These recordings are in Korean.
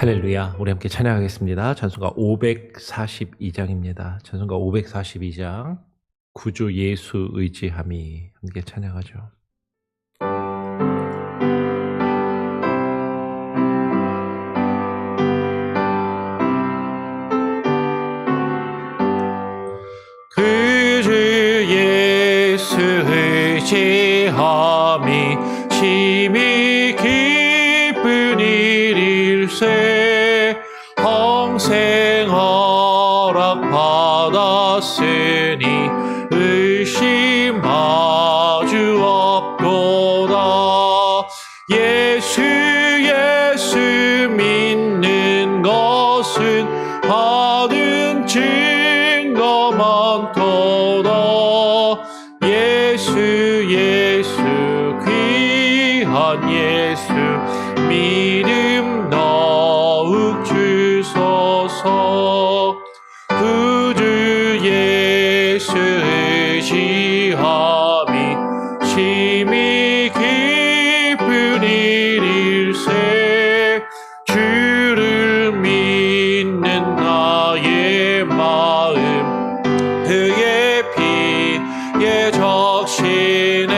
할렐루야. 우리 함께 찬양하겠습니다. 찬송가 542장입니다. 찬송가 542장 구주 예수 의지함이 함께 찬양하죠. 구주 예수 의지함이 심히 기쁜 일일세 평생 허락받았으니 의심 마주 없도다. 예수 믿는 것은 받은 증거 많도다. 예수 귀한 예수 믿음 더욱 주소서. 구주 예수 의지함이 심히 기쁜 일일세 주를 믿는 나의 마음 그의 피에 적시네.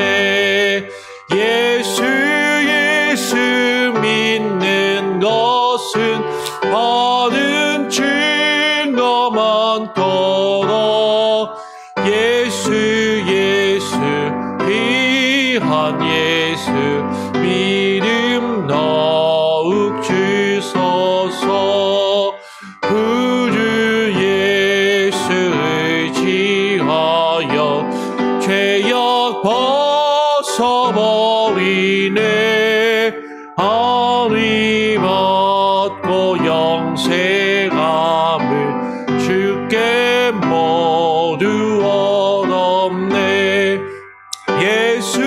예수 믿는 것은 받은 증거 많도다. 예수 귀한 예수 믿음 더욱 주소서. 구주 예수 의지하여 죄악 벗어버리네. 하늘 받고 영생함을 주께 모두 얻었네. 예수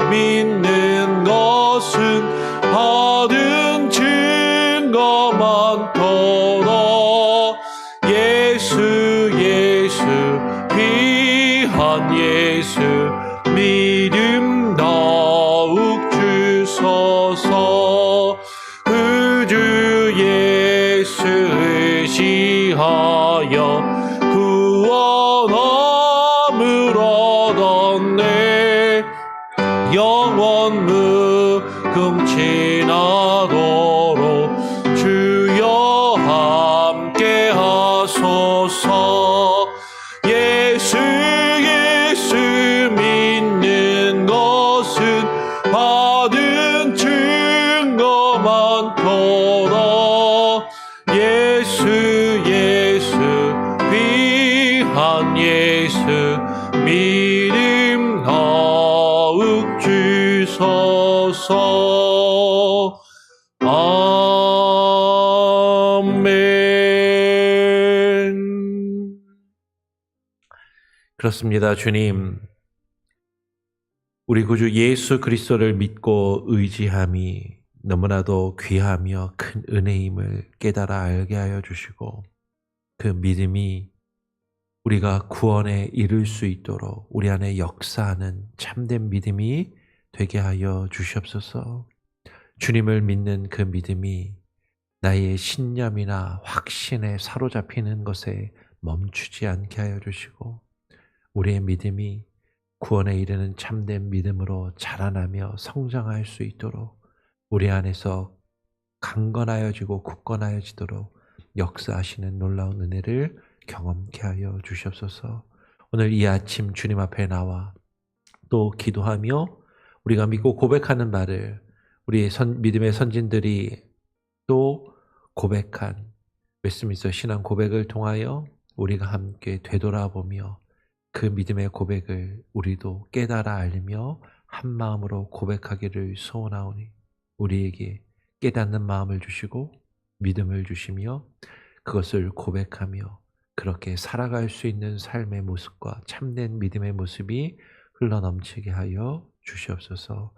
믿는 것은 받은 증거 많도다. 예수 귀한 예수 믿음 더욱 주소서. 구주 예수 의지하여 구원함을 얻었네. 영원 무금 지나도록 주여 함께 하소서. 예수 믿는 것은 받은 증거 많도다. 예수 귀한 예수 믿음 더욱 주소서. 아멘. 그렇습니다. 주님, 우리 구주 예수 그리스도를 믿고 의지함이 너무나도 귀하며 큰 은혜임을 깨달아 알게 하여 주시고, 그 믿음이 우리가 구원에 이를 수 있도록 우리 안에 역사하는 참된 믿음이 되게 하여 주시옵소서. 주님을 믿는 그 믿음이 나의 신념이나 확신에 사로잡히는 것에 멈추지 않게 하여 주시고, 우리의 믿음이 구원에 이르는 참된 믿음으로 자라나며 성장할 수 있도록 우리 안에서 강건하여지고 굳건하여지도록 역사하시는 놀라운 은혜를 경험케 하여 주시옵소서. 오늘 이 아침 주님 앞에 나와 또 기도하며 우리가 믿고 고백하는 바를 우리 믿음의 선진들이 또 고백한 웨스트민스터 신앙 고백을 통하여 우리가 함께 되돌아보며 그 믿음의 고백을 우리도 깨달아 알며 한 마음으로 고백하기를 소원하오니 우리에게 깨닫는 마음을 주시고 믿음을 주시며 그것을 고백하며 그렇게 살아갈 수 있는 삶의 모습과 참된 믿음의 모습이 흘러넘치게 하여 주시옵소서.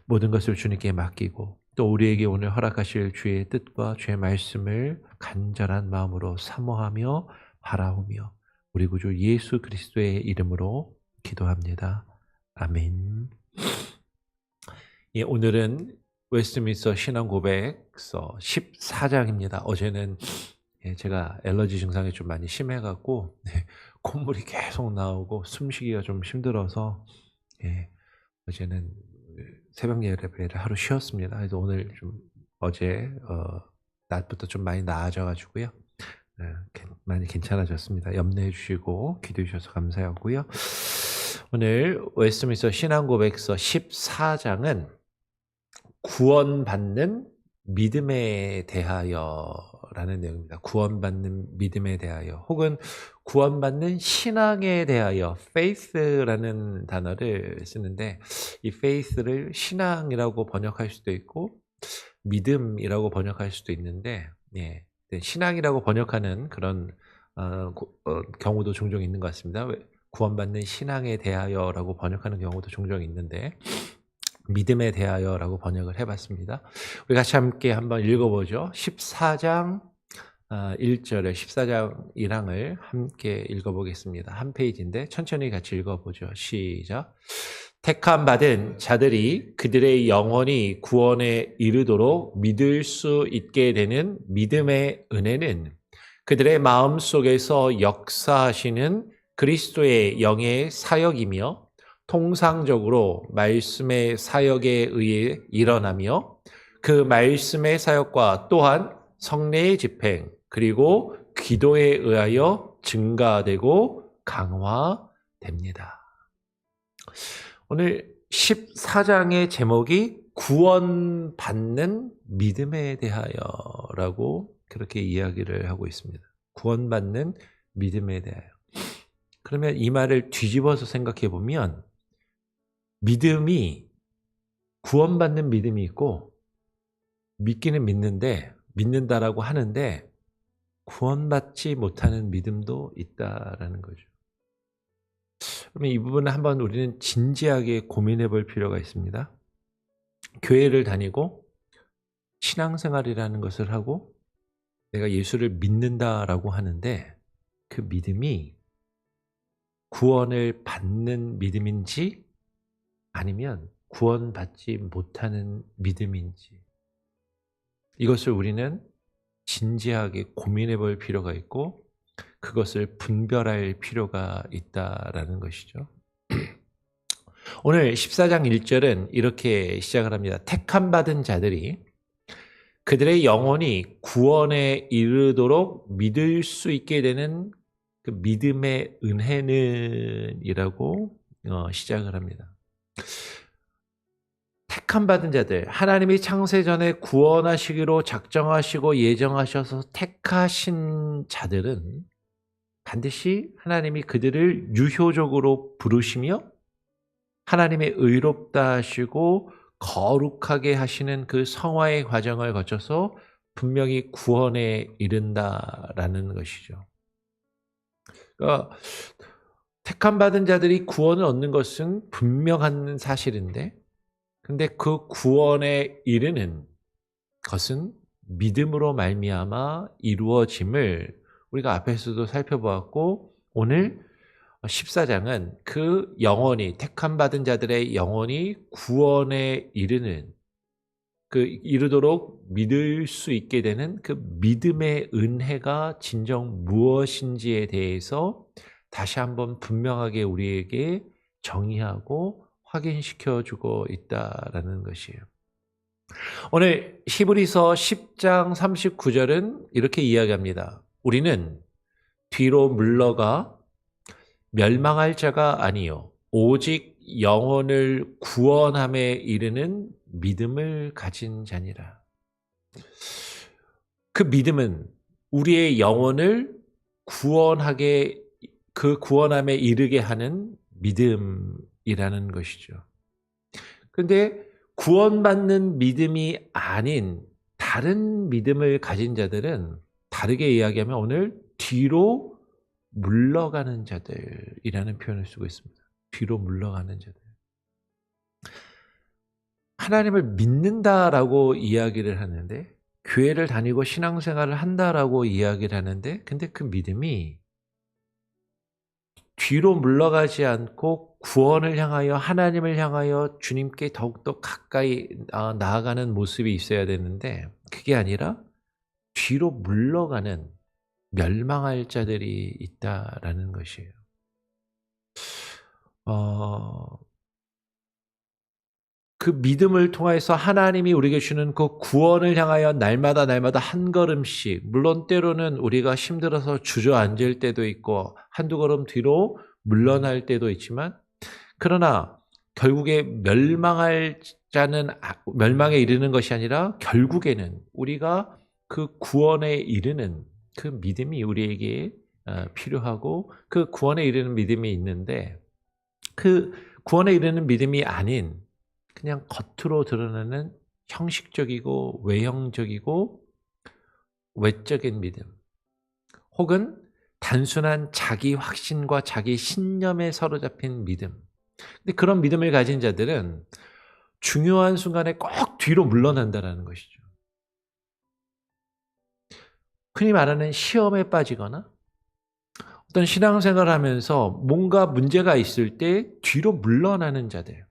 모든 것을 주님께 맡기고 또 우리에게 오늘 허락하실 주의 뜻과 주의 말씀을 간절한 마음으로 사모하며 바라오며 우리 구주 예수 그리스도의 이름으로 기도합니다. 아멘. 예, 오늘은 웨스트민스터 신앙 고백서 14장입니다. 어제는 제가 엘러지 증상이 좀 많이 심해 갖고 콧물이 계속 나오고 숨쉬기가 좀 힘들어서 어제는 새벽 예배를 하루 쉬었습니다. 그래서 오늘 좀 어제 낮부터 좀 많이 나아져 가지고요. 많이 괜찮아졌습니다. 염려해 주시고 기도해 주셔서 감사하고요. 오늘 웨스트민스터 신앙 고백서 14장은 구원받는 믿음에 대하여라는 내용입니다. 구원받는 믿음에 대하여 혹은 구원받는 신앙에 대하여 faith라는 단어를 쓰는데 이 faith를 신앙이라고 번역할 수도 있고 믿음이라고 번역할 수도 있는데 신앙이라고 번역하는 그런 경우도 종종 있는 것 같습니다. 구원받는 신앙에 대하여라고 번역하는 경우도 종종 있는데 믿음에 대하여라고 번역을 해봤습니다. 우리 같이 함께 한번 읽어보죠. 14장 1절에 14장 1항을 함께 읽어보겠습니다. 한 페이지인데 천천히 같이 읽어보죠. 시작. 택함 받은 자들이 그들의 영혼이 구원에 이르도록 믿을 수 있게 되는 믿음의 은혜는 그들의 마음 속에서 역사하시는 그리스도의 영의 사역이며 통상적으로 말씀의 사역에 의해 일어나며 그 말씀의 사역과 또한 성례의 집행 그리고 기도에 의하여 증가되고 강화됩니다. 오늘 14장의 제목이 구원받는 믿음에 대하여라고 그렇게 이야기를 하고 있습니다. 구원받는 믿음에 대하여. 그러면 이 말을 뒤집어서 생각해 보면 믿음이 구원받는 믿음이 있고 믿기는 믿는데 믿는다라고 하는데 구원받지 못하는 믿음도 있다라는 거죠. 그러면 이 부분을 한번 우리는 진지하게 고민해 볼 필요가 있습니다. 교회를 다니고 신앙생활이라는 것을 하고 내가 예수를 믿는다라고 하는데 그 믿음이 구원을 받는 믿음인지 아니면 구원받지 못하는 믿음인지 이것을 우리는 진지하게 고민해 볼 필요가 있고 그것을 분별할 필요가 있다라는 것이죠. 오늘 14장 1절은 이렇게 시작을 합니다. 택함 받은 자들이 그들의 영혼이 구원에 이르도록 믿을 수 있게 되는 그 믿음의 은혜는 이라고 시작을 합니다. 택함 받은 자들, 하나님이 창세 전에 구원하시기로 작정하시고 예정하셔서 택하신 자들은 반드시 하나님이 그들을 유효적으로 부르시며 하나님의 의롭다 하시고 거룩하게 하시는 그 성화의 과정을 거쳐서 분명히 구원에 이른다라는 것이죠. 그러니까 택함 받은 자들이 구원을 얻는 것은 분명한 사실인데 근데 그 구원에 이르는 것은 믿음으로 말미암아 이루어짐을 우리가 앞에서도 살펴보았고 오늘 14장은 그 영혼이 택함 받은 자들의 영혼이 구원에 이르는 그 이르도록 믿을 수 있게 되는 그 믿음의 은혜가 진정 무엇인지에 대해서 다시 한번 분명하게 우리에게 정의하고 확인시켜주고 있다라는 것이에요. 오늘 히브리서 10장 39절은 이렇게 이야기합니다. 우리는 뒤로 물러가 멸망할 자가 아니요 오직 영혼을 구원함에 이르는 믿음을 가진 자니라. 그 믿음은 우리의 영혼을 구원하게 그 구원함에 이르게 하는 믿음이라는 것이죠. 그런데 구원받는 믿음이 아닌 다른 믿음을 가진 자들은 다르게 이야기하면 오늘 뒤로 물러가는 자들이라는 표현을 쓰고 있습니다. 뒤로 물러가는 자들. 하나님을 믿는다라고 이야기를 하는데 교회를 다니고 신앙생활을 한다라고 이야기를 하는데 근데 그 믿음이 뒤로 물러가지 않고 구원을 향하여 하나님을 향하여 주님께 더욱더 가까이 나아가는 모습이 있어야 되는데 그게 아니라 뒤로 물러가는 멸망할 자들이 있다라는 것이에요. 어 그 믿음을 통해서 하나님이 우리에게 주는 그 구원을 향하여 날마다 날마다 한 걸음씩, 물론 때로는 우리가 힘들어서 주저앉을 때도 있고 한두 걸음 뒤로 물러날 때도 있지만, 그러나 결국에 멸망할 자는 멸망에 이르는 것이 아니라 결국에는 우리가 그 구원에 이르는 그 믿음이 우리에게 필요하고, 그 구원에 이르는 믿음이 있는데 그 구원에 이르는 믿음이 아닌 그냥 겉으로 드러나는 형식적이고 외형적이고 외적인 믿음, 혹은 단순한 자기 확신과 자기 신념에 사로잡힌 믿음. 근데 그런 믿음을 가진 자들은 중요한 순간에 꼭 뒤로 물러난다는 것이죠. 흔히 말하는 시험에 빠지거나 어떤 신앙생활을 하면서 뭔가 문제가 있을 때 뒤로 물러나는 자들,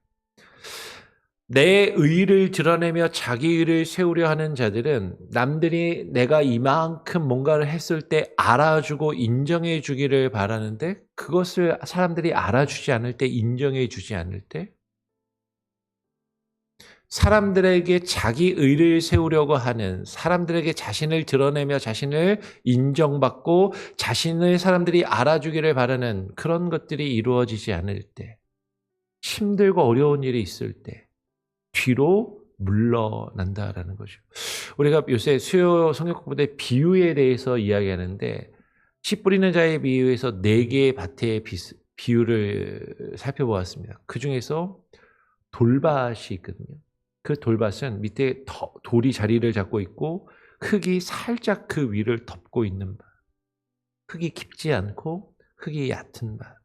내 의의를 드러내며 자기 의의를 세우려 하는 자들은 남들이 내가 이만큼 뭔가를 했을 때 알아주고 인정해 주기를 바라는데, 그것을 사람들이 알아주지 않을 때, 인정해 주지 않을 때, 사람들에게 자기 의의를 세우려고 하는, 사람들에게 자신을 드러내며 자신을 인정받고 자신을 사람들이 알아주기를 바라는 그런 것들이 이루어지지 않을 때, 힘들고 어려운 일이 있을 때 뒤로 물러난다라는 거죠. 우리가 요새 수요 성경 공부 때 비유에 대해서 이야기하는데, 씨 뿌리는 자의 비유에서 4개의 밭의 비유를 살펴보았습니다. 그중에서 돌밭이 있거든요. 그 돌밭은 밑에 돌이 자리를 잡고 있고 흙이 살짝 그 위를 덮고 있는 밭. 흙이 깊지 않고 흙이 얕은 밭.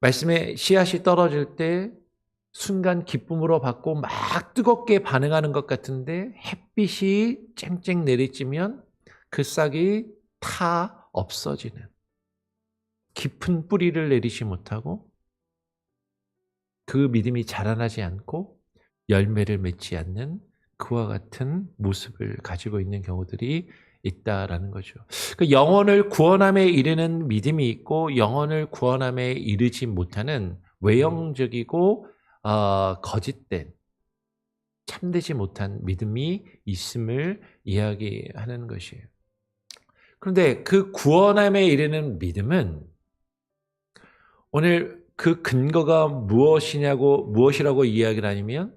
말씀에 씨앗이 떨어질 때 순간 기쁨으로 받고 막 뜨겁게 반응하는 것 같은데, 햇빛이 쨍쨍 내리쬐면 그 싹이 타 없어지는, 깊은 뿌리를 내리지 못하고 그 믿음이 자라나지 않고 열매를 맺지 않는 그와 같은 모습을 가지고 있는 경우들이 있다라는 거죠. 그 영혼을 구원함에 이르는 믿음이 있고 영혼을 구원함에 이르지 못하는 외형적이고 거짓된, 참되지 못한 믿음이 있음을 이야기하는 것이에요. 그런데 그 구원함에 이르는 믿음은 오늘 그 근거가 무엇이라고 이야기를 하냐면,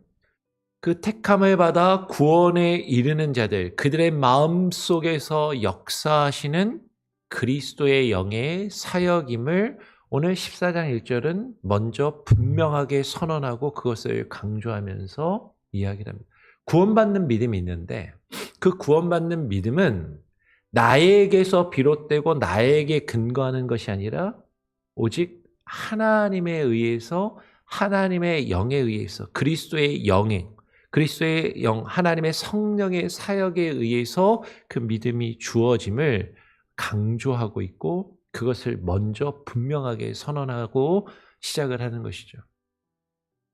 그 택함을 받아 구원에 이르는 자들, 그들의 마음 속에서 역사하시는 그리스도의 영의 사역임을 오늘 14장 1절은 먼저 분명하게 선언하고 그것을 강조하면서 이야기를 합니다. 구원받는 믿음이 있는데 그 구원받는 믿음은 나에게서 비롯되고 나에게 근거하는 것이 아니라 오직 하나님에 의해서, 하나님의 영에 의해서, 그리스도의 영에, 그리스도의 영, 하나님의 성령의 사역에 의해서 그 믿음이 주어짐을 강조하고 있고, 그것을 먼저 분명하게 선언하고 시작을 하는 것이죠.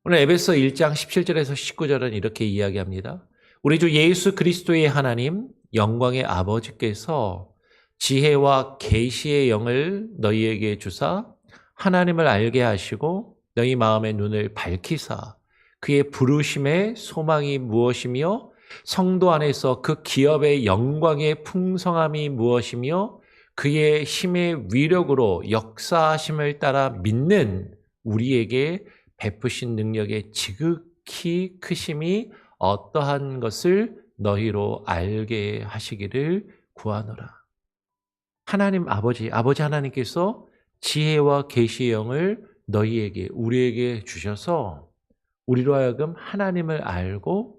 오늘 에베소 1장 17절에서 19절은 이렇게 이야기합니다. 우리 주 예수 그리스도의 하나님 영광의 아버지께서 지혜와 계시의 영을 너희에게 주사 하나님을 알게 하시고 너희 마음의 눈을 밝히사 그의 부르심의 소망이 무엇이며 성도 안에서 그 기업의 영광의 풍성함이 무엇이며 그의 힘의 위력으로 역사하심을 따라 믿는 우리에게 베푸신 능력의 지극히 크심이 어떠한 것을 너희로 알게 하시기를 구하노라. 하나님 아버지 하나님께서 지혜와 계시의 영을 너희에게, 우리에게 주셔서 우리로 하여금 하나님을 알고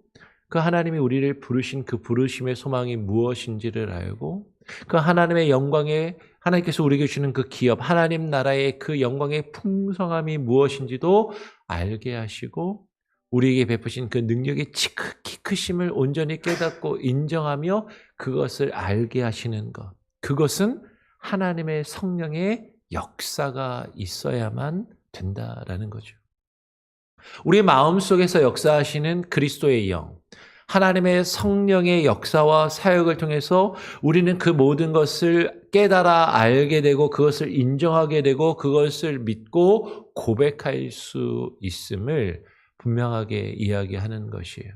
그 하나님이 우리를 부르신 그 부르심의 소망이 무엇인지를 알고 그 하나님의 영광에, 하나님께서 우리에게 주는 그 기업, 하나님 나라의 그 영광의 풍성함이 무엇인지도 알게 하시고 우리에게 베푸신 그 능력의 지극히 크심을 온전히 깨닫고 인정하며 그것을 알게 하시는 것, 그것은 하나님의 성령의 역사가 있어야만 된다라는 거죠. 우리의 마음속에서 역사하시는 그리스도의 영, 하나님의 성령의 역사와 사역을 통해서 우리는 그 모든 것을 깨달아 알게 되고 그것을 인정하게 되고 그것을 믿고 고백할 수 있음을 분명하게 이야기하는 것이에요.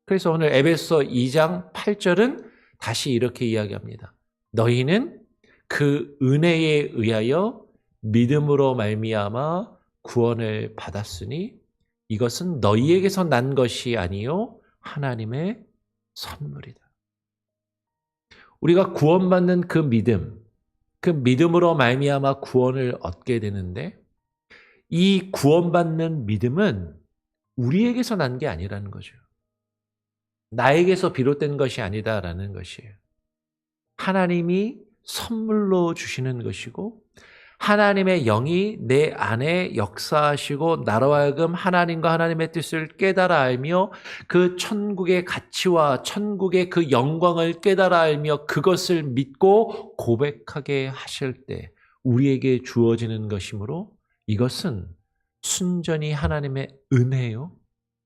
그래서 오늘 에베소 2장 8절은 다시 이렇게 이야기합니다. 너희는 그 은혜에 의하여 믿음으로 말미암아 구원을 받았으니 이것은 너희에게서 난 것이 아니요 하나님의 선물이다. 우리가 구원받는 그 믿음으로 말미암아 구원을 얻게 되는데 이 구원받는 믿음은 우리에게서 난 게 아니라는 거죠. 나에게서 비롯된 것이 아니다라는 것이에요. 하나님이 선물로 주시는 것이고 하나님의 영이 내 안에 역사하시고 나로 하여금 하나님과 하나님의 뜻을 깨달아 알며 그 천국의 가치와 천국의 그 영광을 깨달아 알며 그것을 믿고 고백하게 하실 때 우리에게 주어지는 것이므로 이것은 순전히 하나님의 은혜요.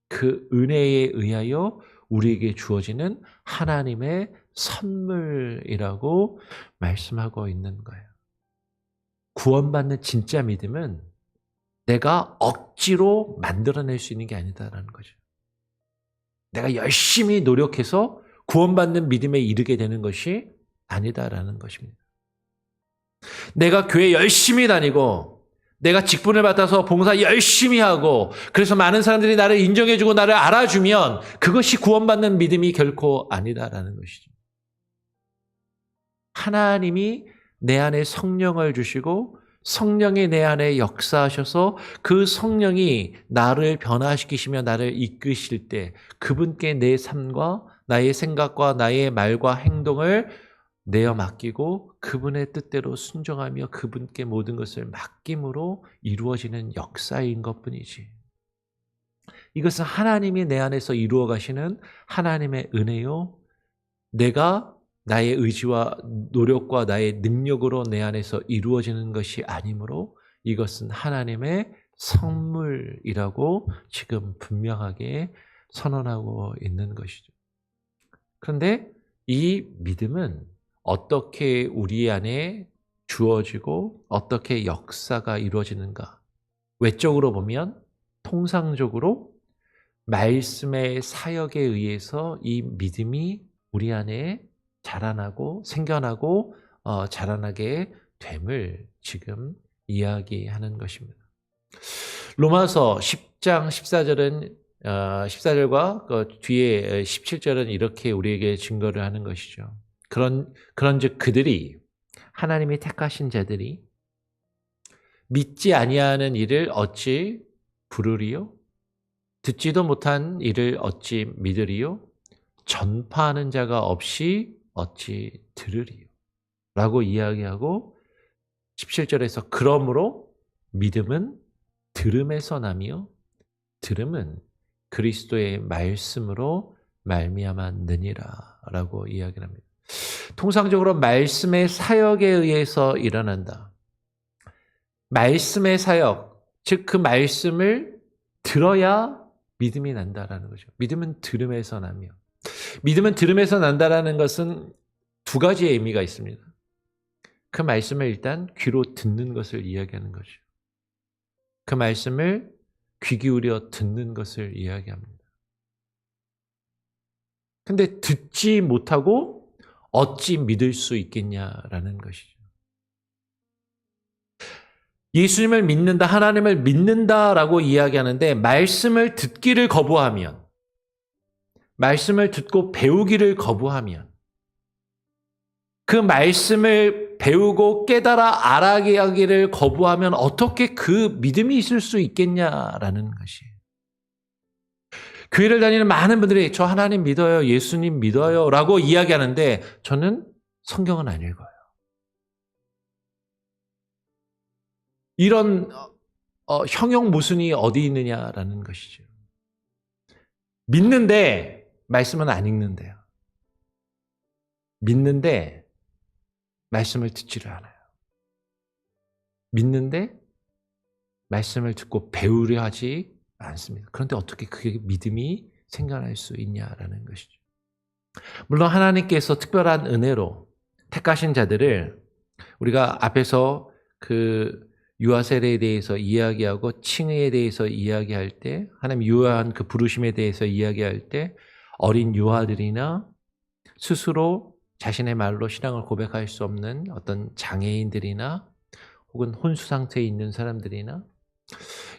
그 은혜에 의하여 우리에게 주어지는 하나님의 선물이라고 말씀하고 있는 거예요. 구원받는 진짜 믿음은 내가 억지로 만들어낼 수 있는 게 아니다라는 거죠. 내가 열심히 노력해서 구원받는 믿음에 이르게 되는 것이 아니다라는 것입니다. 내가 교회 열심히 다니고 내가 직분을 맡아서 봉사 열심히 하고 그래서 많은 사람들이 나를 인정해주고 나를 알아주면 그것이 구원받는 믿음이 결코 아니다라는 것이죠. 하나님이 내 안에 성령을 주시고 성령이 내 안에 역사하셔서 그 성령이 나를 변화시키시며 나를 이끄실 때 그분께 내 삶과 나의 생각과 나의 말과 행동을 내어 맡기고 그분의 뜻대로 순종하며 그분께 모든 것을 맡김으로 이루어지는 역사인 것뿐이지. 이것은 하나님이 내 안에서 이루어 가시는 하나님의 은혜요. 내가 나의 의지와 노력과 나의 능력으로 내 안에서 이루어지는 것이 아니므로 이것은 하나님의 선물이라고 지금 분명하게 선언하고 있는 것이죠. 그런데 이 믿음은 어떻게 우리 안에 주어지고 어떻게 역사가 이루어지는가? 외적으로 보면 통상적으로 말씀의 사역에 의해서 이 믿음이 우리 안에 자라나고 생겨나고 자라나게 됨을 지금 이야기하는 것입니다. 로마서 10장 14절은 14절과 그 뒤에 17절은 이렇게 우리에게 증거를 하는 것이죠. 그런즉 그들이 하나님이 택하신 자들이 믿지 아니하는 일을 어찌 부르리요? 듣지도 못한 일을 어찌 믿으리요? 전파하는 자가 없이 어찌 들으리요? 라고 이야기하고 17절에서 그러므로 믿음은 들음에서 나며 들음은 그리스도의 말씀으로 말미암았느니라 라고 이야기를 합니다. 통상적으로 말씀의 사역에 의해서 일어난다. 말씀의 사역, 즉 그 말씀을 들어야 믿음이 난다라는 거죠. 믿음은 들음에서 나며 믿음은 들음에서 난다라는 것은 두 가지의 의미가 있습니다. 그 말씀을 일단 귀로 듣는 것을 이야기하는 거죠. 그 말씀을 귀 기울여 듣는 것을 이야기합니다. 근데 듣지 못하고 어찌 믿을 수 있겠냐라는 것이죠. 예수님을 믿는다, 하나님을 믿는다라고 이야기하는데 말씀을 듣기를 거부하면, 말씀을 듣고 배우기를 거부하면, 그 말씀을 배우고 깨달아 알아가기를 거부하면 어떻게 그 믿음이 있을 수 있겠냐라는 것이에요. 교회를 다니는 많은 분들이 저 하나님 믿어요, 예수님 믿어요 라고 이야기하는데 저는 성경은 안 읽어요. 이런 형용 모순이 어디 있느냐라는 것이죠. 믿는데 말씀은 안 읽는데요. 믿는데 말씀을 듣지를 않아요. 믿는데 말씀을 듣고 배우려 하지 않습니다. 그런데 어떻게 그게 믿음이 생겨날 수 있냐라는 것이죠. 물론 하나님께서 특별한 은혜로 택하신 자들을 우리가 앞에서 그 유아 세례에 대해서 이야기하고 칭의에 대해서 이야기할 때, 하나님 유아한 그 부르심에 대해서 이야기할 때 어린 유아들이나 스스로 자신의 말로 신앙을 고백할 수 없는 어떤 장애인들이나 혹은 혼수 상태에 있는 사람들이나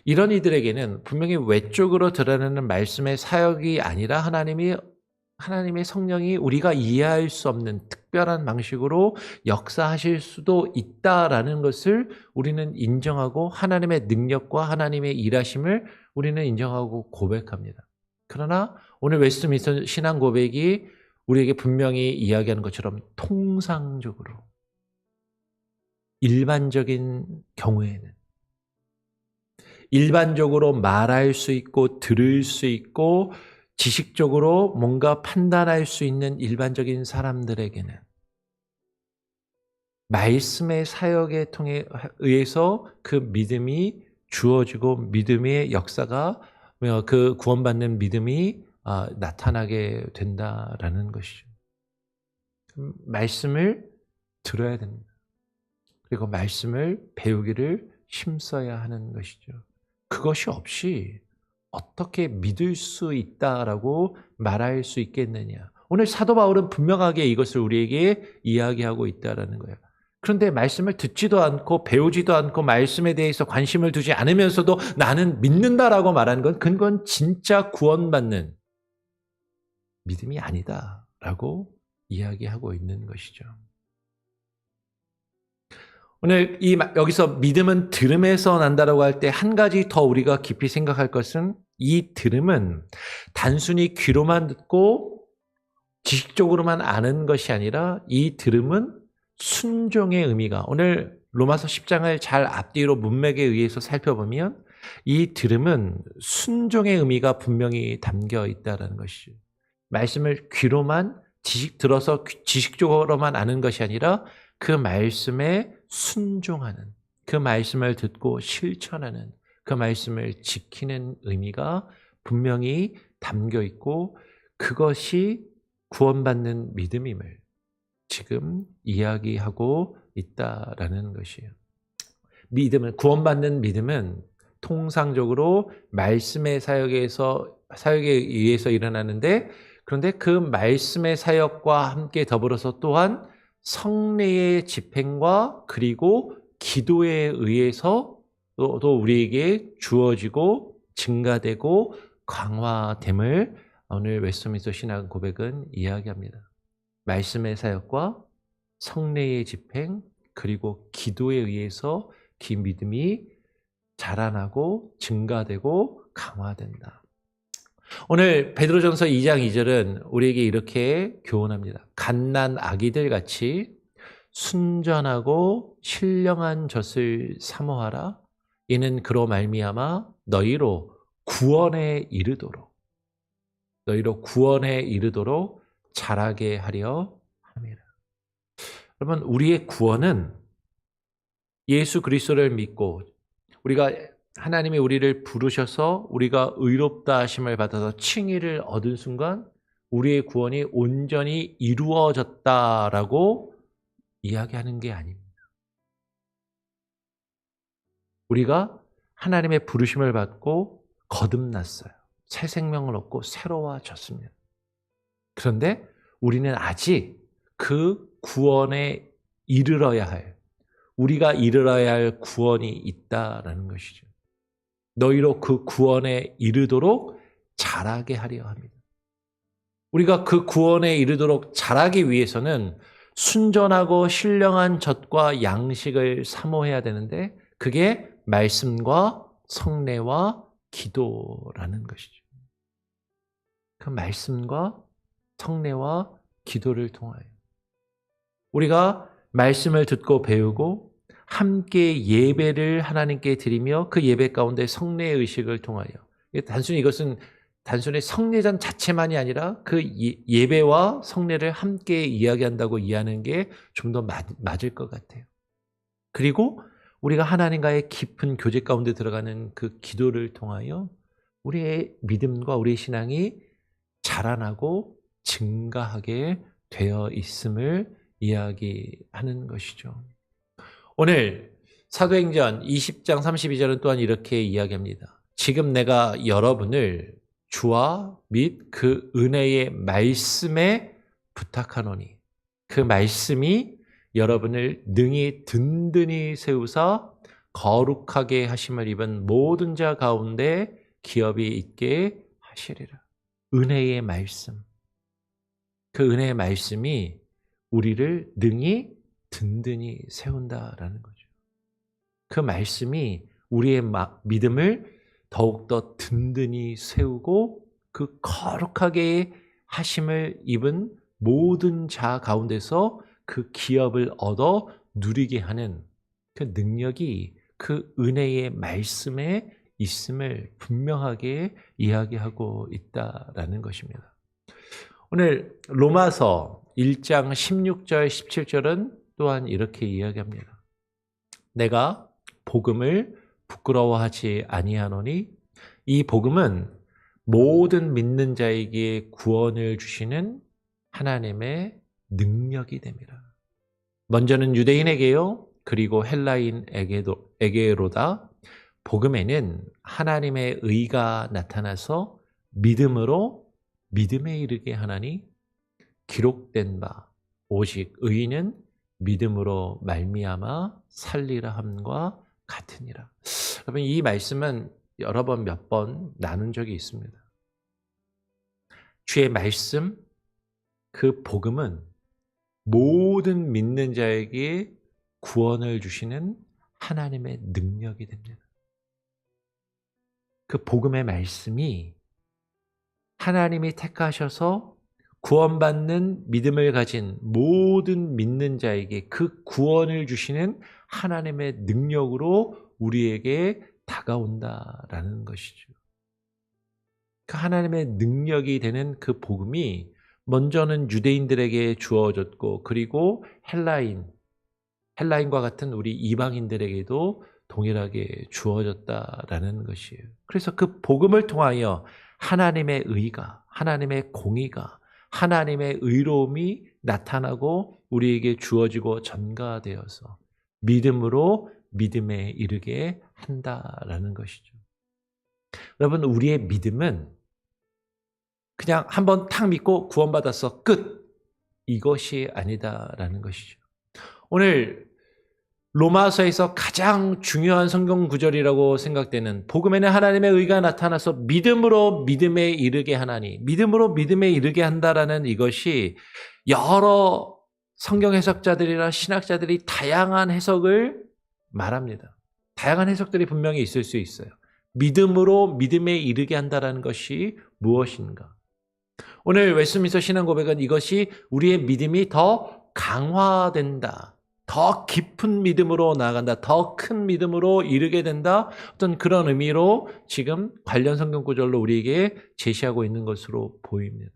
이런 이들에게는 분명히 외적으로 드러나는 말씀의 사역이 아니라 하나님의 성령이 우리가 이해할 수 없는 특별한 방식으로 역사하실 수도 있다라는 것을 우리는 인정하고 하나님의 능력과 하나님의 일하심을 우리는 인정하고 고백합니다. 그러나 오늘 웨스트민스터 신앙 고백이 우리에게 분명히 이야기하는 것처럼 통상적으로 일반적인 경우에는 일반적으로 말할 수 있고 들을 수 있고 지식적으로 뭔가 판단할 수 있는 일반적인 사람들에게는 말씀의 사역에 의해서 그 믿음이 주어지고 믿음의 역사가 그 구원받는 믿음이 나타나게 된다라는 것이죠. 말씀을 들어야 됩니다. 그리고 말씀을 배우기를 힘써야 하는 것이죠. 그것이 없이 어떻게 믿을 수 있다라고 말할 수 있겠느냐. 오늘 사도 바울은 분명하게 이것을 우리에게 이야기하고 있다라는 거예요. 그런데 말씀을 듣지도 않고 배우지도 않고 말씀에 대해서 관심을 두지 않으면서도 나는 믿는다라고 말하는 건 그건 진짜 구원받는 믿음이 아니다라고 이야기하고 있는 것이죠. 오늘 여기서 믿음은 들음에서 난다라고 할 때 한 가지 더 우리가 깊이 생각할 것은 이 들음은 단순히 귀로만 듣고 지식적으로만 아는 것이 아니라 이 들음은 순종의 의미가 오늘 로마서 10장을 잘 앞뒤로 문맥에 의해서 살펴보면 이 들음은 순종의 의미가 분명히 담겨 있다는 것이죠. 말씀을 귀로만 들어서 지식적으로만 아는 것이 아니라 그 말씀에 순종하는, 그 말씀을 듣고 실천하는, 그 말씀을 지키는 의미가 분명히 담겨 있고 그것이 구원받는 믿음임을 지금 이야기하고 있다라는 것이에요. 구원받는 믿음은 통상적으로 말씀의 사역에 의해서 일어나는데 그런데 그 말씀의 사역과 함께 더불어서 또한 성례의 집행과 그리고 기도에 의해서 또 우리에게 주어지고 증가되고 강화됨을 오늘 웨스트민스터 신앙 고백은 이야기합니다. 말씀의 사역과 성례의 집행 그리고 기도에 의해서 그 믿음이 자라나고 증가되고 강화된다. 오늘 베드로전서 2장 2절은 우리에게 이렇게 교훈합니다. 갓난 아기들 같이 순전하고 신령한 젖을 사모하라. 이는 그로 말미암아 너희로 구원에 이르도록 자라게 하려 함이라. 여러분, 우리의 구원은 예수 그리스도를 믿고 우리가 하나님이 우리를 부르셔서 우리가 의롭다 하심을 받아서 칭의를 얻은 순간 우리의 구원이 온전히 이루어졌다라고 이야기하는 게 아닙니다. 우리가 하나님의 부르심을 받고 거듭났어요. 새 생명을 얻고 새로워졌습니다. 그런데 우리는 아직 그 구원에 우리가 이르러야 할 구원이 있다라는 것이죠. 너희로 그 구원에 이르도록 자라게 하려 합니다. 우리가 그 구원에 이르도록 자라기 위해서는 순전하고 신령한 젖과 양식을 사모해야 되는데 그게 말씀과 성례와 기도라는 것이죠. 그 말씀과 성례와 기도를 통하여 우리가 말씀을 듣고 배우고 함께 예배를 하나님께 드리며 그 예배 가운데 성례의 의식을 통하여 이것은 단순히 성례전 자체만이 아니라 그 예배와 성례를 함께 이야기한다고 이해하는 게 좀 더 맞을 것 같아요. 그리고 우리가 하나님과의 깊은 교제 가운데 들어가는 그 기도를 통하여 우리의 믿음과 우리의 신앙이 자라나고 증가하게 되어 있음을 이야기하는 것이죠. 오늘 사도행전 20장 32절은 또한 이렇게 이야기합니다. 지금 내가 여러분을 주와 및 그 은혜의 말씀에 부탁하노니 그 말씀이 여러분을 능히 든든히 세우사 거룩하게 하심을 입은 모든 자 가운데 기업이 있게 하시리라. 은혜의 말씀. 그 은혜의 말씀이 우리를 능히 든든히 세운다라는 거죠. 그 말씀이 우리의 믿음을 더욱더 든든히 세우고 그 거룩하게 하심을 입은 모든 자 가운데서 그 기업을 얻어 누리게 하는 그 능력이 그 은혜의 말씀에 있음을 분명하게 이야기하고 있다라는 것입니다. 오늘 로마서 1장 16절 17절은 또한 이렇게 이야기합니다. 내가 복음을 부끄러워하지 아니하노니 이 복음은 모든 믿는 자에게 구원을 주시는 하나님의 능력이 됨이라. 먼저는 유대인에게요, 그리고 헬라인에게로다. 복음에는 하나님의 의가 나타나서 믿음으로 믿음에 이르게 하나니 기록된 바 오직 의인은 믿음으로 말미암아 살리라 함과 같으니라. 여러분, 이 말씀은 여러 번 몇 번 나눈 적이 있습니다. 주의 말씀, 그 복음은 모든 믿는 자에게 구원을 주시는 하나님의 능력이 됩니다. 그 복음의 말씀이 하나님이 택하셔서 구원받는 믿음을 가진 모든 믿는 자에게 그 구원을 주시는 하나님의 능력으로 우리에게 다가온다라는 것이죠. 그 하나님의 능력이 되는 그 복음이 먼저는 유대인들에게 주어졌고, 그리고 헬라인과 같은 우리 이방인들에게도 동일하게 주어졌다라는 것이에요. 그래서 그 복음을 통하여 하나님의 의가, 하나님의 공의가, 하나님의 의로움이 나타나고 우리에게 주어지고 전가되어서 믿음으로 믿음에 이르게 한다라는 것이죠. 여러분, 우리의 믿음은 그냥 한번 탁 믿고 구원받았어, 끝! 이것이 아니다라는 것이죠. 오늘 로마서에서 가장 중요한 성경 구절이라고 생각되는 복음에는 하나님의 의가 나타나서 믿음으로 믿음에 이르게 하나니, 믿음으로 믿음에 이르게 한다라는 이것이 여러 성경 해석자들이나 신학자들이 다양한 해석을 말합니다. 다양한 해석들이 분명히 있을 수 있어요. 믿음으로 믿음에 이르게 한다라는 것이 무엇인가? 오늘 웨스트민스터 신앙고백은 이것이 우리의 믿음이 더 강화된다, 더 깊은 믿음으로 나아간다, 더 큰 믿음으로 이르게 된다, 어떤 그런 의미로 지금 관련 성경 구절로 우리에게 제시하고 있는 것으로 보입니다.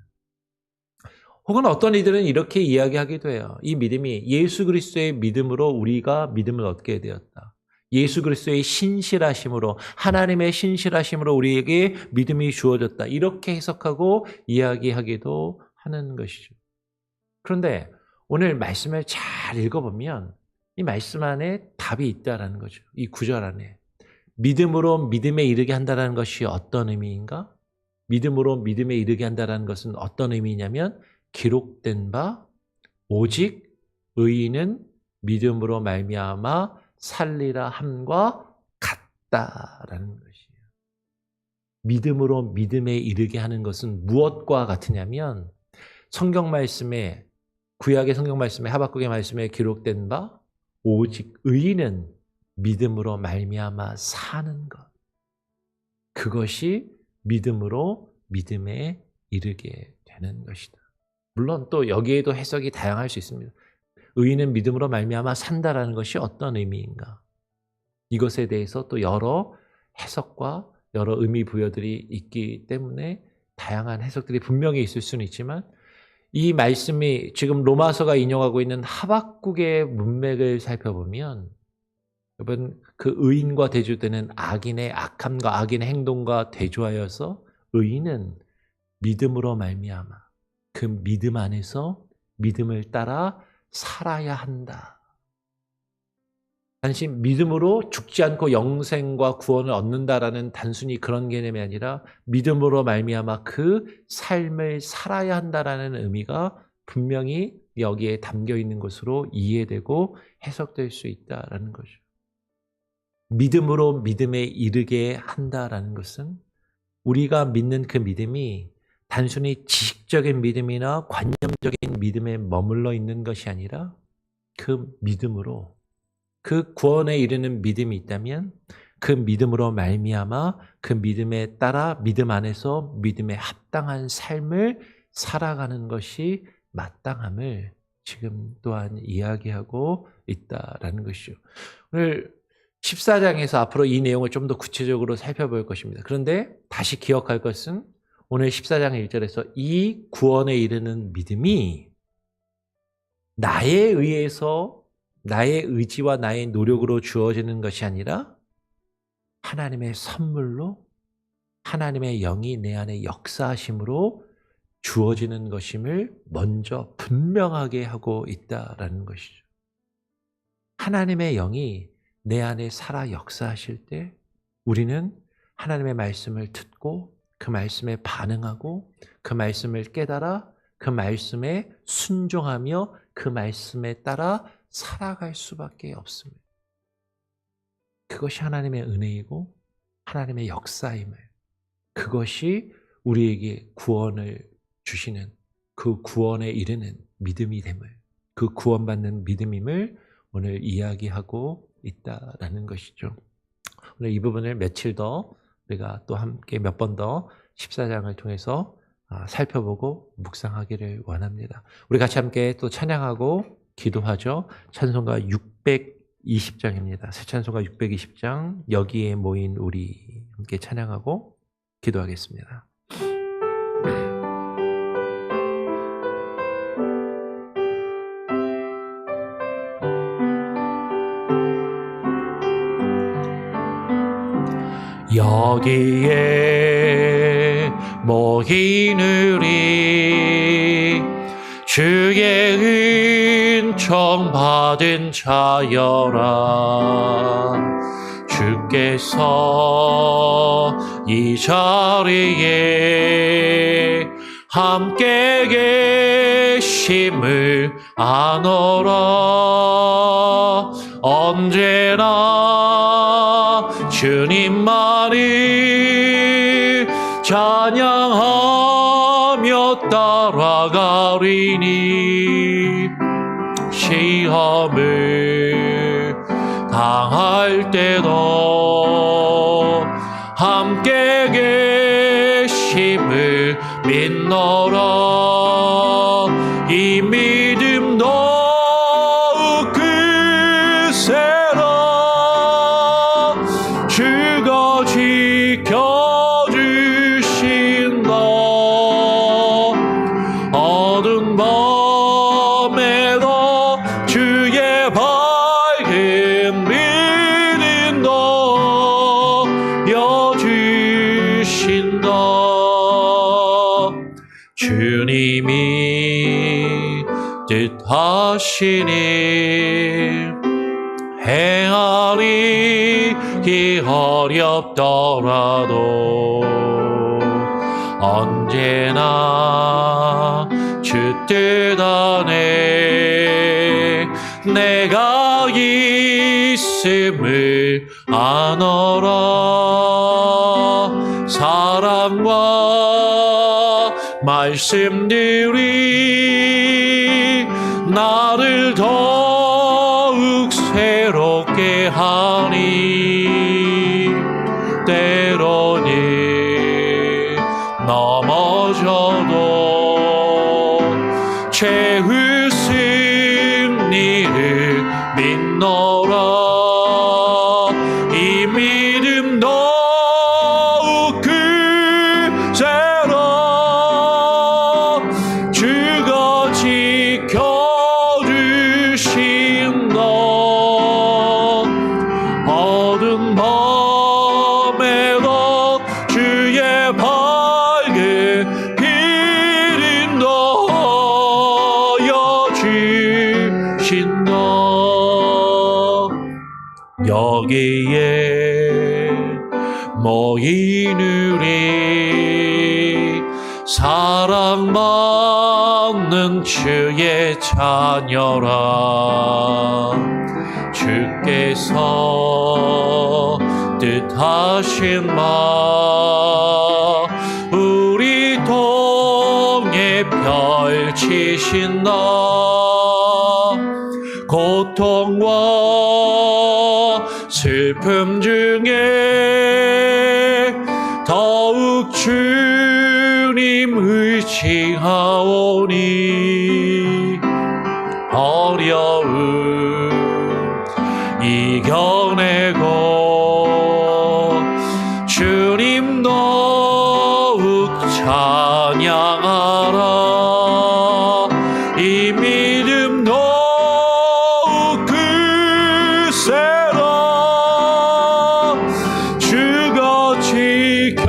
혹은 어떤 이들은 이렇게 이야기하기도 해요. 이 믿음이 예수 그리스도의 믿음으로 우리가 믿음을 얻게 되었다. 예수 그리스도의 신실하심으로, 하나님의 신실하심으로 우리에게 믿음이 주어졌다. 이렇게 해석하고 이야기하기도 하는 것이죠. 그런데 오늘 말씀을 잘 읽어보면 이 말씀 안에 답이 있다는 거죠. 이 구절 안에. 믿음으로 믿음에 이르게 한다는 것이 어떤 의미인가? 믿음으로 믿음에 이르게 한다는 것은 어떤 의미냐면 기록된 바 오직 의인은 믿음으로 말미암아 살리라 함과 같다라는 것이에요. 믿음으로 믿음에 이르게 하는 것은 무엇과 같으냐면 성경 말씀에, 구약의 성경 말씀에, 하박국의 말씀에 기록된 바 오직 의인은 믿음으로 말미암아 사는 것, 그것이 믿음으로 믿음에 이르게 되는 것이다. 물론 또 여기에도 해석이 다양할 수 있습니다. 의인은 믿음으로 말미암아 산다라는 것이 어떤 의미인가? 이것에 대해서 또 여러 해석과 여러 의미 부여들이 있기 때문에 다양한 해석들이 분명히 있을 수는 있지만, 이 말씀이 지금 로마서가 인용하고 있는 하박국의 문맥을 살펴보면 여러분, 그 의인과 대조되는 악인의 악함과 악인의 행동과 대조하여서 의인은 믿음으로 말미암아 그 믿음 안에서 믿음을 따라 살아야 한다. 단지 믿음으로 죽지 않고 영생과 구원을 얻는다라는 단순히 그런 개념이 아니라 믿음으로 말미암아 그 삶을 살아야 한다라는 의미가 분명히 여기에 담겨 있는 것으로 이해되고 해석될 수 있다라는 거죠. 믿음으로 믿음에 이르게 한다라는 것은 우리가 믿는 그 믿음이 단순히 지식적인 믿음이나 관념적인 믿음에 머물러 있는 것이 아니라 그 믿음으로 그 구원에 이르는 믿음이 있다면 그 믿음으로 말미암아 그 믿음에 따라 믿음 안에서 믿음에 합당한 삶을 살아가는 것이 마땅함을 지금 또한 이야기하고 있다라는 것이죠. 오늘 14장에서 앞으로 이 내용을 좀 더 구체적으로 살펴볼 것입니다. 그런데 다시 기억할 것은 오늘 14장 1절에서 이 구원에 이르는 믿음이 나에 의해서 나의 의지와 나의 노력으로 주어지는 것이 아니라 하나님의 선물로 하나님의 영이 내 안에 역사하심으로 주어지는 것임을 먼저 분명하게 하고 있다라는 것이죠. 하나님의 영이 내 안에 살아 역사하실 때 우리는 하나님의 말씀을 듣고 그 말씀에 반응하고 그 말씀을 깨달아 그 말씀에 순종하며 그 말씀에 따라 살아갈 수밖에 없습니다. 그것이 하나님의 은혜이고 하나님의 역사임을, 그것이 우리에게 구원을 주시는 그 구원에 이르는 믿음이 됨을, 그 구원받는 믿음임을 오늘 이야기하고 있다라는 것이죠. 오늘 이 부분을 며칠 더 우리가 또 함께 몇 번 더 14장을 통해서 살펴보고 묵상하기를 원합니다. 우리 같이 함께 또 찬양하고 기도하죠. 찬송가 620장입니다. 새 찬송가 620장, 여기에 모인 우리 함께 찬양하고 기도하겠습니다. 여기에 모인 우리 주의 은총 받은 자여라. 주께서 이 자리에 함께 계심을 아노라. 언제나 주님만을 찬양하며 따라가리니 시험을 당할 때도 함께 계심을 믿노라. 이 믿음 더욱 크세라. 주가 지켜주신다. 어두운 밤에도 주의 밝은 믿음 넣어주신다. 주님이 뜻하시니 행하리 이 어렵더라도 언제나 주 뜻 안에 내가 있음을 아노라. 사랑과 말씀들이 나를 더욱 새롭게 하니 때로는 넘어져도 최후 승리를 믿노라. 이 믿음 더욱 크세라. 주가 지켜주신다. 여기에 모인 우리 사랑받는 주의 자녀라. 주께서 뜻하신 바 우리 통해 펼치신다. 고통과 슬픔 중에 더욱 주님 의지하오니 어려움 이겨내고 주님 더욱 찬양하라. 이 믿음 더욱 크세라. 주가 지켜주신다.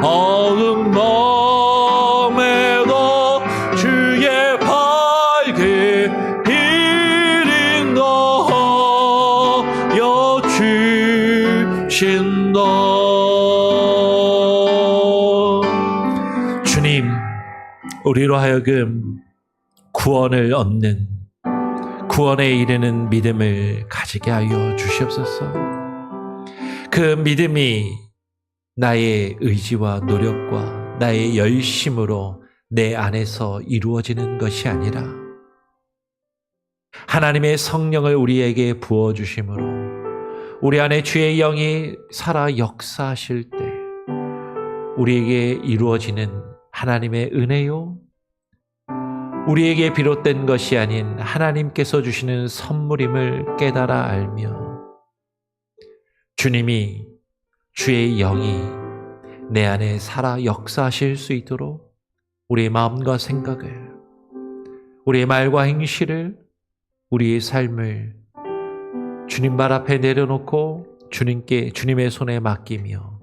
어두운 밤에도 주의 밝은 빛이 너여 주신다. 주님, 우리로 하여금 구원을 얻는, 구원에 이르는 믿음을 가지게 하여 주시옵소서. 그 믿음이 나의 의지와 노력과 나의 열심으로 내 안에서 이루어지는 것이 아니라 하나님의 성령을 우리에게 부어주심으로 우리 안에 주의 영이 살아 역사하실 때 우리에게 이루어지는 하나님의 은혜요, 우리에게 비롯된 것이 아닌 하나님께서 주시는 선물임을 깨달아 알며 주님이, 주의 영이 내 안에 살아 역사하실 수 있도록 우리의 마음과 생각을, 우리의 말과 행실을, 우리의 삶을 주님 발 앞에 내려놓고 주님께, 주님의 손에 맡기며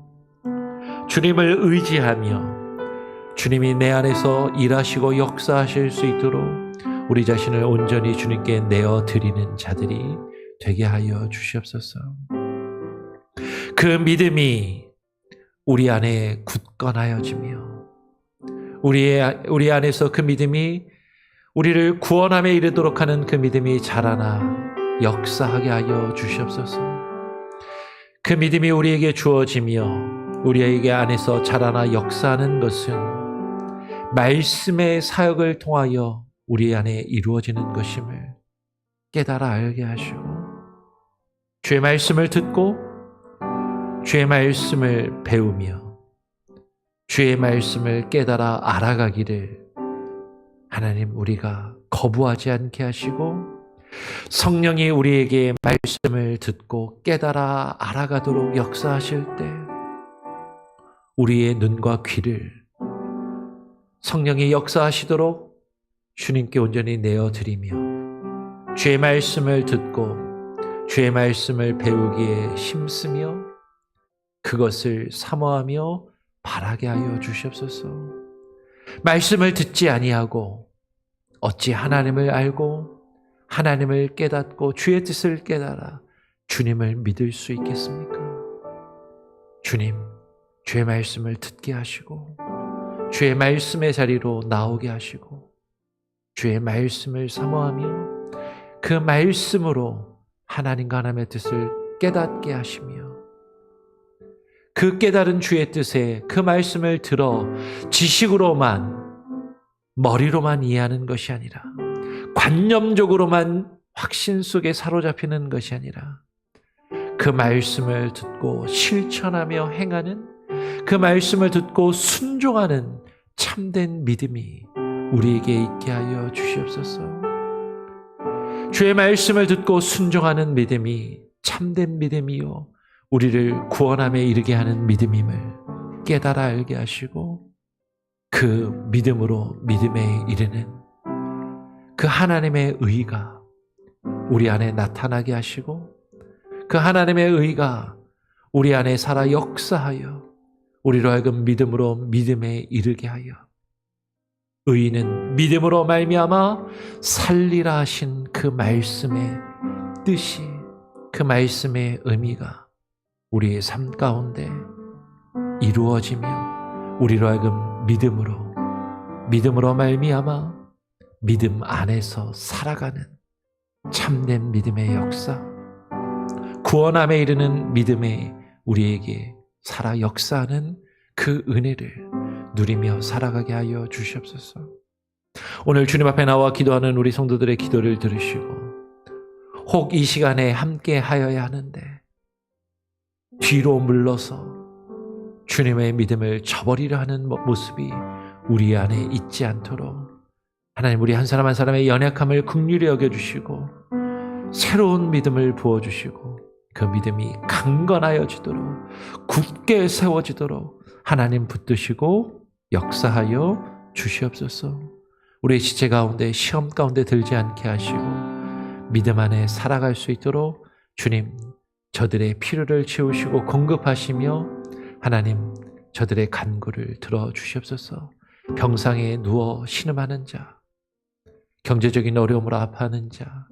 주님을 의지하며 주님이 내 안에서 일하시고 역사하실 수 있도록 우리 자신을 온전히 주님께 내어드리는 자들이 되게 하여 주시옵소서. 그 믿음이 우리 안에 굳건하여지며 우리 안에서 그 믿음이 우리를 구원함에 이르도록 하는 그 믿음이 자라나 역사하게 하여 주시옵소서. 그 믿음이 우리에게 주어지며 우리에게 안에서 자라나 역사하는 것은 말씀의 사역을 통하여 우리 안에 이루어지는 것임을 깨달아 알게 하시고 주의 말씀을 듣고 주의 말씀을 배우며 주의 말씀을 깨달아 알아가기를 하나님 우리가 거부하지 않게 하시고 성령이 우리에게 말씀을 듣고 깨달아 알아가도록 역사하실 때 우리의 눈과 귀를 성령이 역사하시도록 주님께 온전히 내어드리며 주의 말씀을 듣고 주의 말씀을 배우기에 힘쓰며 그것을 사모하며 바라게 하여 주시옵소서. 말씀을 듣지 아니하고 어찌 하나님을 알고 하나님을 깨닫고 주의 뜻을 깨달아 주님을 믿을 수 있겠습니까? 주님, 주의 말씀을 듣게 하시고 주의 말씀의 자리로 나오게 하시고 주의 말씀을 사모하며 그 말씀으로 하나님과 하나님의 뜻을 깨닫게 하시며 그 깨달은 주의 뜻에 그 말씀을 들어 지식으로만 머리로만 이해하는 것이 아니라 관념적으로만 확신 속에 사로잡히는 것이 아니라 그 말씀을 듣고 실천하며 행하는 그 말씀을 듣고 순종하는 참된 믿음이 우리에게 있게 하여 주시옵소서. 주의 말씀을 듣고 순종하는 믿음이 참된 믿음이요 우리를 구원함에 이르게 하는 믿음임을 깨달아 알게 하시고 그 믿음으로 믿음에 이르는 그 하나님의 의가 우리 안에 나타나게 하시고 그 하나님의 의가 우리 안에 살아 역사하여 우리로 하여금 믿음으로 믿음에 이르게 하여 의인은 믿음으로 말미암아 살리라 하신 그 말씀의 뜻이, 그 말씀의 의미가 우리의 삶 가운데 이루어지며 우리로 하여금 믿음으로 말미암아 믿음 안에서 살아가는 참된 믿음의 역사, 구원함에 이르는 믿음에 우리에게 살아 역사하는 그 은혜를 누리며 살아가게 하여 주시옵소서. 오늘 주님 앞에 나와 기도하는 우리 성도들의 기도를 들으시고 혹 이 시간에 함께 하여야 하는데 뒤로 물러서 주님의 믿음을 저버리려 하는 모습이 우리 안에 있지 않도록 하나님, 우리 한 사람 한 사람의 연약함을 긍휼히 여겨주시고 새로운 믿음을 부어주시고 그 믿음이 강건하여지도록, 굳게 세워지도록 하나님 붙드시고 역사하여 주시옵소서. 우리의 지체 가운데 시험 가운데 들지 않게 하시고 믿음 안에 살아갈 수 있도록 주님, 저들의 필요를 채우시고 공급하시며 하나님, 저들의 간구를 들어주시옵소서. 병상에 누워 신음하는 자, 경제적인 어려움으로 아파하는 자,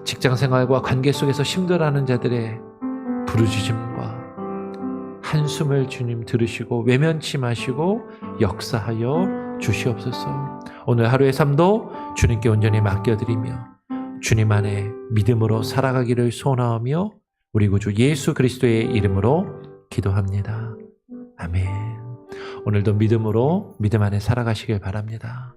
직장생활과 관계 속에서 힘들어하는 자들의 부르짖음과 한숨을 주님 들으시고 외면치 마시고 역사하여 주시옵소서. 오늘 하루의 삶도 주님께 온전히 맡겨드리며 주님 안에 믿음으로 살아가기를 소원하며 우리 구주 예수 그리스도의 이름으로 기도합니다. 아멘. 오늘도 믿음으로 믿음 안에 살아가시길 바랍니다.